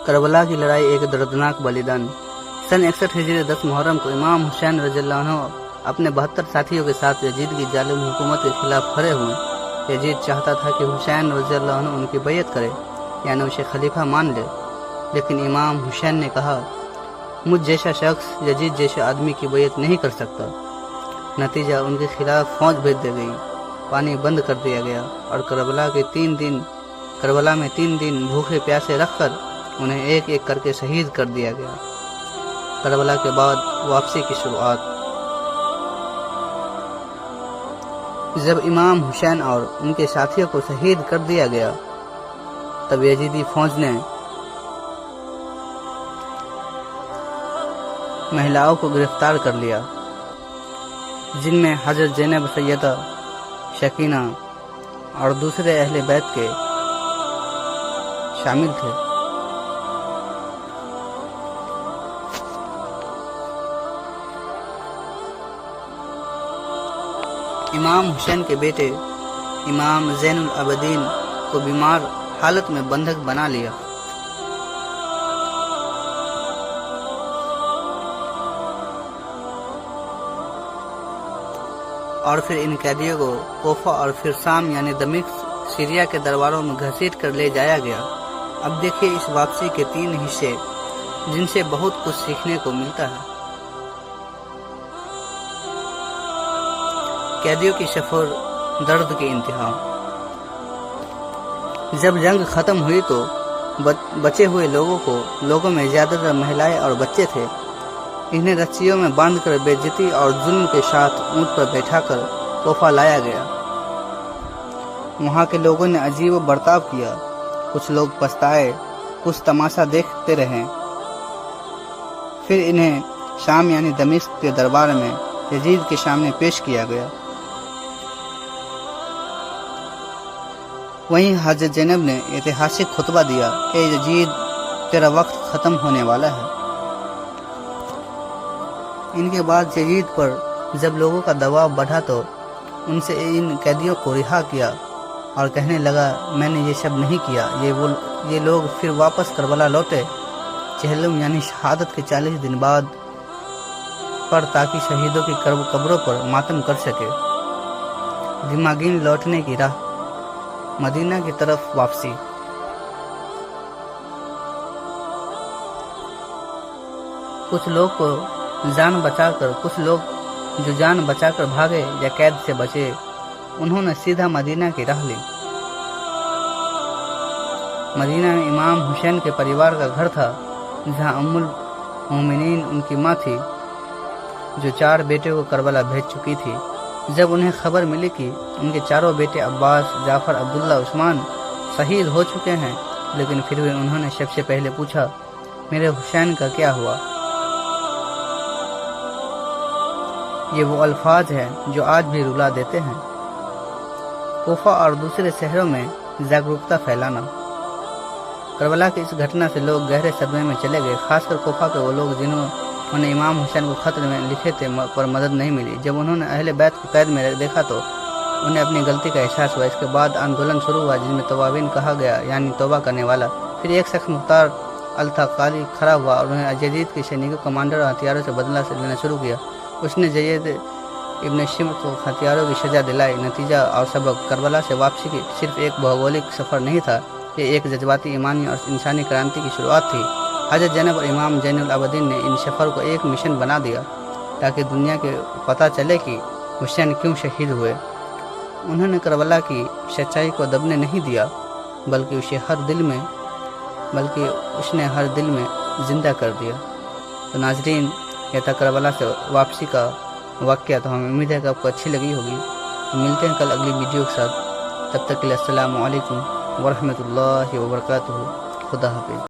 کربلا کی لڑائی ایک دردناک بلیدان۔ سن 61 ہجری 10 محرم کو امام حسین رضی اللہ عنہ اپنے 72 ساتھیوں کے ساتھ یزید کی ظالم حکومت کے خلاف کھڑے ہوئے۔ یزید چاہتا تھا کہ حسین رضی اللہ عنہ ان کی بیعت کرے، یعنی اسے خلیفہ مان لے، لیکن امام حسین نے کہا مجھ جیسا شخص یزید جیسے آدمی کی بیعت نہیں کر سکتا۔ نتیجہ ان کے خلاف فوج بھیج دی گئی، پانی بند کر دیا گیا اور کربلا میں 3 دن بھوکے پیاسے رکھ کر انہیں ایک ایک کر کے شہید کر دیا گیا۔ کربلا کے بعد واپسی کی شروعات۔ جب امام حسین اور ان کے ساتھیوں کو شہید کر دیا گیا تب یزیدی فوج نے مہلاؤں کو گرفتار کر لیا، جن میں حضرت زینب سیدہ سکینہ اور دوسرے اہل بیت کے شامل تھے۔ امام حسین کے بیٹے امام زین العابدین کو بیمار حالت میں بندھک بنا لیا۔ اور پھر ان قیدیوں کو کوفہ اور پھر شام یعنی دمشق سیریا کے درباروں میں گھسیٹ کر لے جایا گیا۔ اب دیکھیے اس واپسی کے 3 حصے جن سے بہت کچھ سیکھنے کو ملتا ہے۔ قیدیوں کی سفر، درد کی انتہا۔ جب جنگ ختم ہوئی تو بچے ہوئے لوگوں میں زیادہ تر مہلائیں اور بچے تھے۔ انہیں رسیوں میں باندھ کر بے عزتی اور ظلم کے ساتھ اونٹ پر بیٹھا کر کوفہ لایا گیا۔ وہاں کے لوگوں نے عجیب برتاؤ کیا، کچھ لوگ پچھتائے، کچھ تماشا دیکھتے رہے۔ پھر انہیں شام یعنی دمشق کے دربار میں یزید کے سامنے پیش کیا گیا۔ وہیں حضرت زینب نے ایتہاسک خطبہ دیا کہ یزید تیرا وقت ختم ہونے والا ہے۔ ان کے بعد یزید پر جب لوگوں کا دباؤ بڑھا تو ان سے ان قیدیوں کو رہا کیا اور کہنے لگا میں نے یہ سب نہیں کیا۔ یہ لوگ پھر واپس کربلا لوٹے، چہلم یعنی شہادت کے 40 دن بعد پر، تاکہ شہیدوں کی قبروں پر ماتم کر سکے۔ دماغین لوٹنے کی راہ، مدینہ کی طرف واپسی۔ کچھ لوگ جو جان بچا کر بھاگے یا قید سے بچے، انہوں نے سیدھا مدینہ کی راہ لی۔ مدینہ میں امام حسین کے پریوار کا گھر تھا، جہاں ام المومنین ان کی ماں تھی، جو 4 بیٹے کو کربلا بھیج چکی تھی۔ جب انہیں خبر ملی کہ ان کے 4 بیٹے عباس، جعفر، عبداللہ، عثمان شہید ہو چکے ہیں، لیکن پھر بھی انہوں نے سب سے پہلے پوچھا میرے حسین کا کیا ہوا؟ یہ وہ الفاظ ہیں جو آج بھی رلا دیتے ہیں۔ کوفہ اور دوسرے شہروں میں جاگرکتا پھیلانا۔ کربلا کی اس گھٹنا سے لوگ گہرے صدمے میں چلے گئے، خاص کر کوفہ کے وہ لوگ جنہوں نے امام حسین کو خط میں لکھے تھے پر مدد نہیں ملی۔ جب انہوں نے اہل بیت کو قید میں دیکھا تو انہیں اپنی غلطی کا احساس ہوا۔ اس کے بعد آندولن شروع ہوا جس میں توابین کہا گیا، یعنی توبہ کرنے والا۔ پھر ایک شخص مختار التقالی کھڑا ہوا اور انہیں یزید کے سینیکوں، کمانڈر اور ہتھیاروں سے بدلہ لینا شروع کیا۔ اس نے یزید ابن شمر کو ہتھیاروں کی سزا دلائی۔ نتیجہ اور سبق: کربلا سے واپسی کی صرف ایک بھگولک سفر نہیں تھا، یہ ایک جذباتی، ایمانی اور انسانی کرانتی کی شروعات تھی۔ حضرت زینب اور امام زین العابدین نے ان سفر کو ایک مشن بنا دیا تاکہ دنیا کو پتہ چلے کہ حسین کیوں شہید ہوئے۔ انہوں نے کربلا کی سچائی کو دبنے نہیں دیا، بلکہ اس نے ہر دل میں زندہ کر دیا۔ تو ناظرین، یہ تھا کربلا سے واپسی کا واقعہ۔ تو ہمیں امید ہے کہ آپ کو اچھی لگی ہوگی۔ ملتے ہیں کل اگلی ویڈیو کے ساتھ، تب تک کے لیے السلام علیکم ورحمۃ اللہ وبرکاتہ۔ خدا حافظ۔